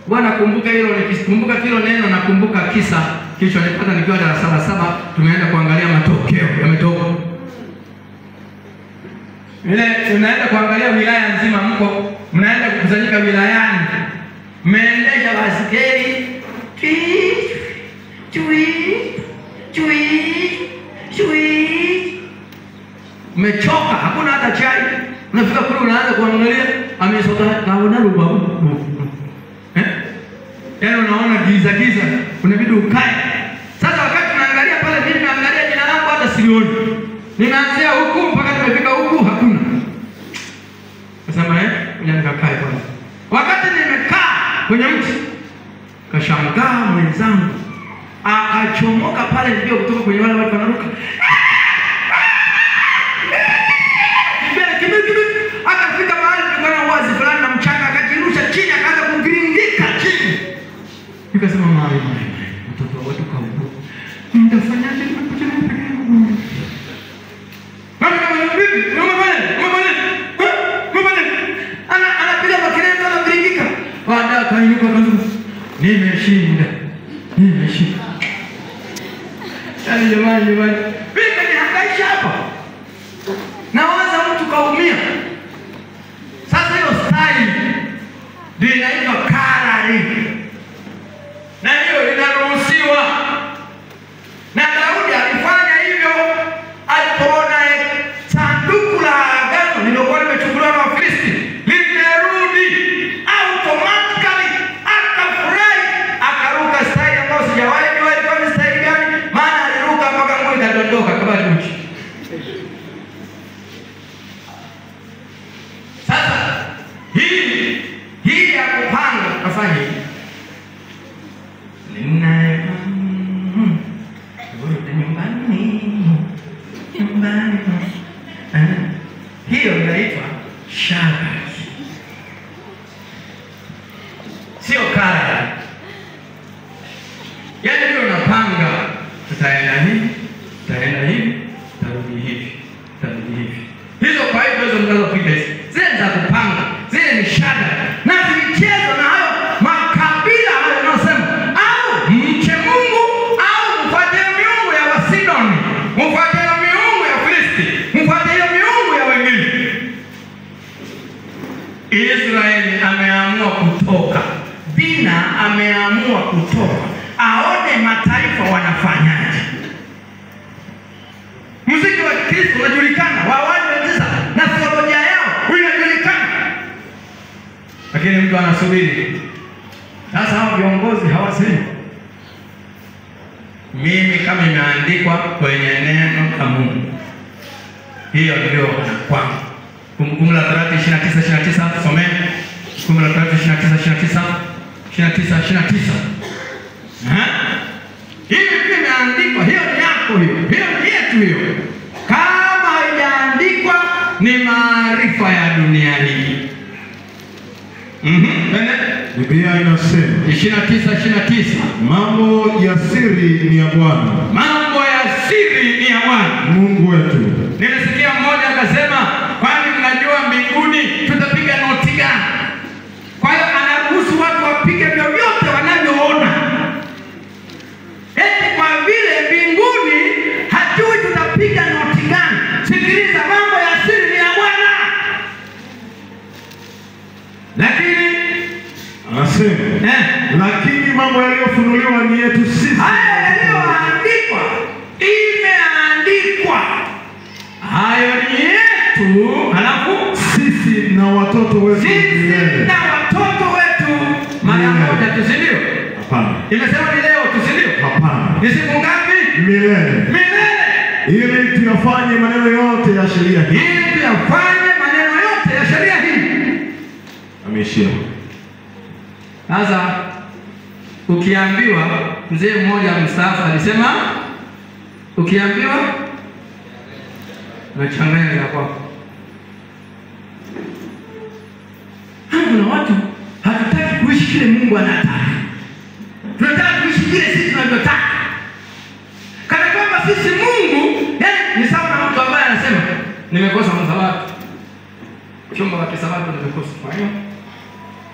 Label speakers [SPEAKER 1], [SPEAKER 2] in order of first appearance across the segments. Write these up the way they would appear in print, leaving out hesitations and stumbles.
[SPEAKER 1] Bwana kumbuka hilo, nikikumbuka hilo neno nakumbuka kisa kilichonipata nikiwa darasa la 7, tumeenda kuangalia matokeo yametoka. Unaenda kuangalia wilaya nzima, mnaenda kukusanyika wilayani. Mmeendesha basikeli. Mmechoka, hakuna hata chai. Unafika kule unaanza kuangalia amesota naona rubabu. Yaani unaona giza, unabidi ukae. Sasa wakati tunaangalia pale, mimi naangalia jina langu hata silioni. Ninaanzia huku mpaka tumefika huku hakuna. Nasema ngoja nikakae kwanza. Wakati nimekaa kwenye mti, kashangaa mwenzangu akachomoka pale ndio kutoka kwenye wale watu wanaruka. Akafika mahali kuna uwazi fulani na mchanga, akajirusha chini, akaanza kuviringika chini. Nikasema mama, mtoto wa watu kaupo. Mtafanyaje nimekuja na peke yangu? Mama vipi? Mama anapiga makelele na kuviringika. Baada akainuka akaanza, nimeshinda. Yaani jamani, vipi nihangaisha hapa? Nawaza mtu kaumia. Sasa hiyo style ndio inaitwa karari. Na hiyo inaruhusiwa. Na Daudi alifanya hivyo alipoona sanduku la agano lililokuwa limechukuliwa na Wafilisti limerudi, automatically akafurahi, akaruka style ambayo sijawahi kujua ilikuwa ni style gani, maana aliruka mpaka nguo ikadondoka kabla uchi. Sasa hii ya kupanga afanye nyumbani. Hiyo inaitwa shaka, sio kara. Yaani ndio unapanga, tutaenda hivi, tarudi hivi. Hizo kwa hivyo hizo mnazopita zile za kupanga, zile ni shada. Na michezo na hayo makabila hayo yanasema au mche Mungu au mfuate miungu ya Wasidoni, mfuate miungu ya Filisti, mfuate miungu ya wengine. Israeli ameamua kutoka. Dina ameamua kutoka. Aone mataifa wanafanyaje. Muziki wa Kristo unajulikana, wawali wenzisa na theolojia yao inajulikana. Lakini mtu anasubiri. Sasa hao viongozi hawasemi. Mimi kama imeandikwa kwenye neno la Mungu, hiyo ndio kwangu. Kumbukumbu la Torati 29:29, someni. Kumbukumbu la Torati 29:29. Hiyo ndio imeandikwa, hiyo ni yako hiyo. Hiyo ni yetu hiyo. Kama haijaandikwa ni maarifa ya dunia hii.
[SPEAKER 2] Biblia inasema
[SPEAKER 1] 29:29,
[SPEAKER 2] mambo ya siri ni ya Bwana.
[SPEAKER 1] Mambo ya siri ni ya Bwana
[SPEAKER 2] Mungu wetu.
[SPEAKER 1] Nilisikia mmoja akasema, kwani mnajua mbinguni tutapiga noti gani? Kwa hiyo anaruhusu watu wapige vyovyote wanavyoona. Eti kwa vile mbinguni hajui tutapiga noti gani. Sikiliza, mambo ya siri ni ya Bwana. Lakini
[SPEAKER 2] anasema lakini mambo yaliyofunuliwa ni yetu sisi.
[SPEAKER 1] Hayo yaliyoandikwa, imeandikwa, hayo ni yetu, halafu
[SPEAKER 2] sisi na watoto wetu.
[SPEAKER 1] Sisi na watoto wetu. Mara moja tusindio?
[SPEAKER 2] Hapana.
[SPEAKER 1] Imesema ni leo tusindio?
[SPEAKER 2] Hapana.
[SPEAKER 1] Ni siku ngapi?
[SPEAKER 2] Milele. Ili tuyafanye maneno yote ya sheria hii.
[SPEAKER 1] Ili tuyafanye maneno yote ya sheria hii.
[SPEAKER 2] Ameishia.
[SPEAKER 1] Sasa ukiambiwa, mzee mmoja mstaafu alisema, ukiambiwa unachanganya na kwako. Kuna watu hatutaki kuishi kile Mungu anataka. Tunataka kuishi kile sisi tunavyotaka. Kana kwamba sisi Mungu, ni sawa na mtu ambaye anasema nimekosa msabato. Chumba la kisabato nimekosa. Kwa hiyo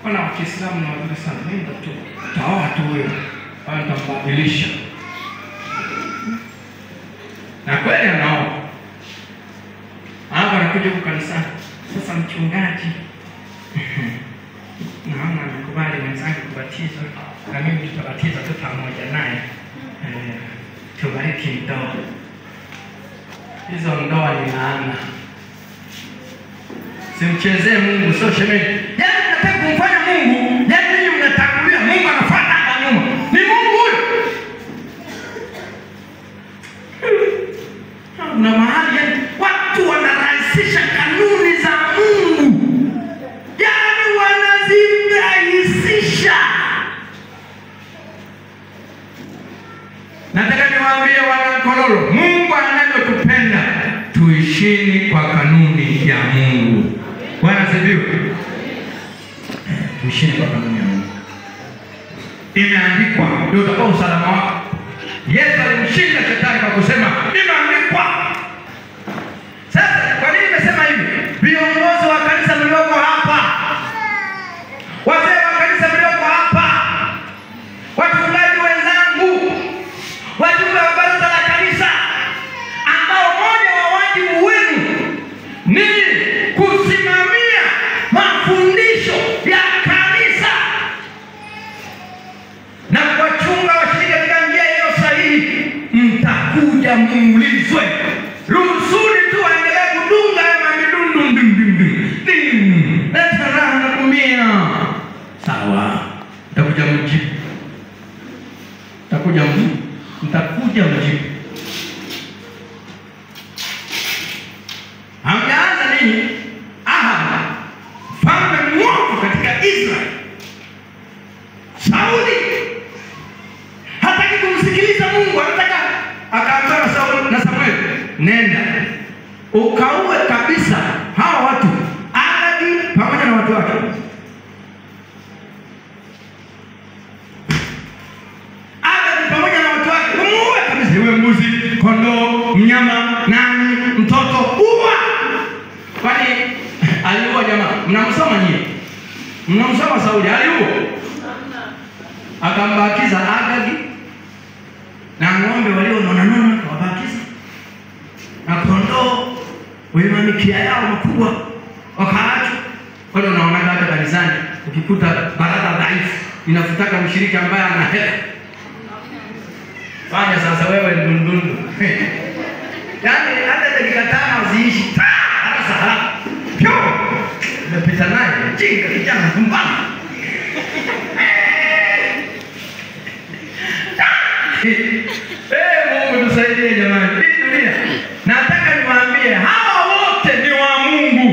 [SPEAKER 1] Wana wa Kiislamu na wazuri sana. Nenda tu. Taoa tu wewe. Hawa nitambadilisha. Na kweli anaoa. Hapa anakuja kwa kanisa. Sasa mchungaji. Naona nakubali mwenzangu kubatizwa. Na mimi tutabatizwa tu pamoja naye. Tubariki ndoa. Hizo ndoa ni laana. Simchezee Mungu, sio shemeji. Yaani mnataka kumfanya Mungu, yaani ninyi mnatangulia, Mungu anafuata hapa nyuma. Ni Mungu huyo. Kuna mahali yaani watu wanarahisisha kanuni za Mungu. Yaani wanazirahisisha. Nataka niwaambie wana Kololo, Mungu anavyotupenda tuishini kwa kanuni ya Mungu. Bwana asifiwe. Tuishini kwa kanuni ya Mungu. Imeandikwa, ndio utakuwa usalama wako. Yesu alimshinda shetani kwa kusema imeandikwa. Sasa kwa nini nimesema hivi? Viongozi wa kanisa mlioko hapa, wazee wa kanisa mlioko hapa, wachungaji wenzangu, wajumbe wa baraza la kanisa, ambao moja wa wajibu wenu ni kusimamia mafundisho ya kanisa na kuwachunga washiriki katika njia hiyo sahihi, mtakuja muulizwe. Ruhusuni tu waendelee kudunga ya midundu leta raha na kumia. Sawa, mtakuja mjibu. Mtakuja mjibu. Hamjaanza nini? Ahab, mfalme mwovu katika Israeli. Sauli hataki kumsikiliza Mungu, anataka akaambiwa Sauli na Samuel, nenda ukaue kabisa hawa watu, Agagi pamoja na watu wake. Agagi pamoja na watu wake, muue kabisa, iwe mbuzi, kondoo, mnyama, nani, mtoto, uwa. Kwani aliua jamaa? Mnamsoma nyinyi? Mnamsoma Sauli aliua? Akambakiza Agagi na ng'ombe walionona kawabakiza, na kondoo wenye mikia yao makubwa wakaacha. Wale unaona hata kanisani ukikuta baraza dhaifu inafutaka mshiriki ambaye ana hela. Fanya sasa wewe ndundundu. Yaani hata dakika 5 ziishi. Sasa pio nimepita naye jinga kijana kumbana. Mungu tusaidie jamani. Hii dunia. Nataka niwaambie hawa wote ni wa Mungu.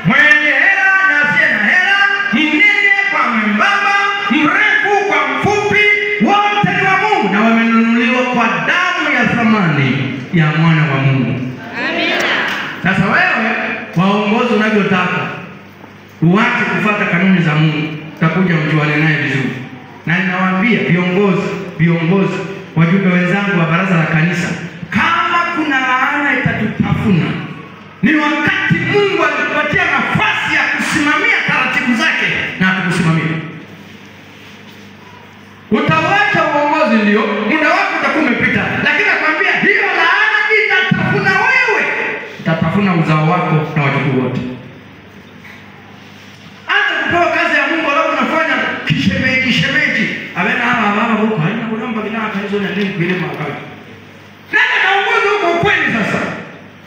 [SPEAKER 1] Mwenye hela na asiye na hela, mnene kwa mwembamba, mrefu kwa mfupi, wote ni wa Mungu na wamenunuliwa kwa damu ya thamani ya mwana wa Mungu. Amina. Sasa wewe waongozi unavyotaka, uache kufuata kanuni za Mungu, utakuja mjuane naye vizuri. Na ninawaambia viongozi, wajumbe wenzangu wa baraza la kanisa, kama kuna laana itatutafuna, ni wakati Mungu alitupatia nafasi ya kusimamia taratibu zake na kukusimamia. Utawacha uongozi ndio, muda wako utakuwa umepita, lakini nakwambia hiyo laana itatafuna wewe, itatafuna uzao wako na watoto wote. Hata kupewa kazi ya Mungu alafu unafanya kishemeji. Abena baba huko haina kulomba kina kanisa na nini kile makao. Nani anaongoza huko kweli sasa?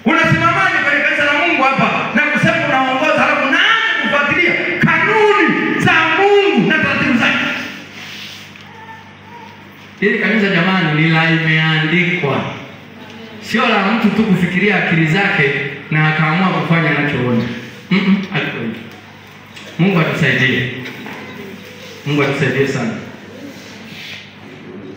[SPEAKER 1] Unasimamaje kwenye kanisa la Mungu hapa na kusema unaongoza halafu unaanza kufuatilia kanuni za Mungu na taratibu zake? Hili kanisa jamani ni la imeandikwa. Sio la mtu tu kufikiria akili zake na akaamua kufanya anachoona. Alikuwa. Mungu atusaidie. Mungu atusaidie sana.